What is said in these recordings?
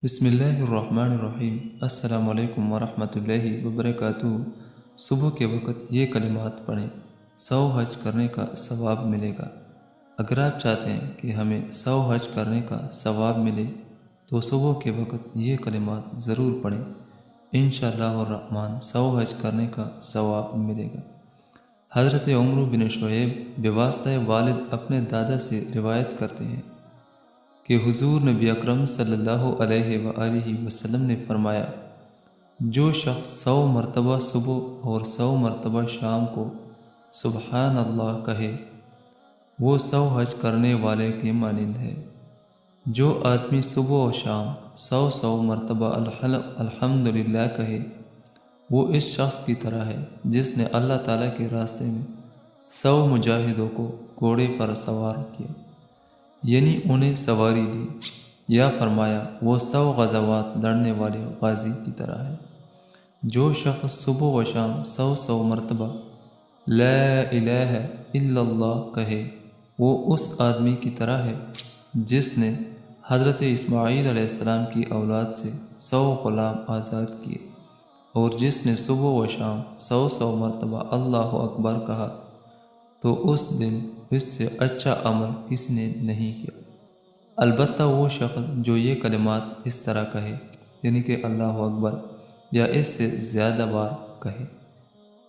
بسم اللہ الرحمن الرحیم۔ السلام علیکم ورحمۃ اللہ وبرکاتہ۔ صبح کے وقت یہ کلمات پڑھیں، 100 حج کرنے کا ثواب ملے گا۔ اگر آپ چاہتے ہیں کہ ہمیں 100 حج کرنے کا ثواب ملے تو صبح کے وقت یہ کلمات ضرور پڑھیں، انشاءاللہ الرحمن 100 حج کرنے کا ثواب ملے گا۔ حضرت عمرو بن شعیب بواسطہ والد اپنے دادا سے روایت کرتے ہیں کہ حضور نبی اکرم صلی اللہ علیہ وآلہ وسلم نے فرمایا، جو شخص 100 مرتبہ صبح اور 100 مرتبہ شام کو سبحان اللہ کہے وہ 100 حج کرنے والے کے مانند ہے۔ جو آدمی صبح و شام 100 مرتبہ الحمدللہ کہے وہ اس شخص کی طرح ہے جس نے اللہ تعالیٰ کے راستے میں 100 مجاہدوں کو گھوڑے پر سوار کیا، یعنی انہیں سواری دی، یا فرمایا وہ 100 غزوات لڑنے والے غازی کی طرح ہے۔ جو شخص صبح و شام 100 مرتبہ لا الہ الا اللہ کہے وہ اس آدمی کی طرح ہے جس نے حضرت اسماعیل علیہ السلام کی اولاد سے 100 غلام آزاد کیے، اور جس نے صبح و شام 100 مرتبہ اللہ اکبر کہا تو اس دن اس سے اچھا عمل کسی نے نہیں کیا، البتہ وہ شخص جو یہ کلمات اس طرح کہے، یعنی کہ اللہ اکبر یا اس سے زیادہ بار کہے۔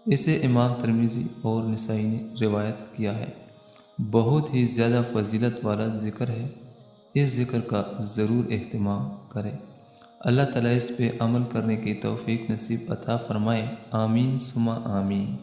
اسے امام ترمذی اور نسائی نے روایت کیا ہے۔ بہت ہی زیادہ فضیلت والا ذکر ہے، اس ذکر کا ضرور اہتمام کریں۔ اللہ تعالیٰ اس پہ عمل کرنے کی توفیق نصیب عطا فرمائے، آمین ثم آمین۔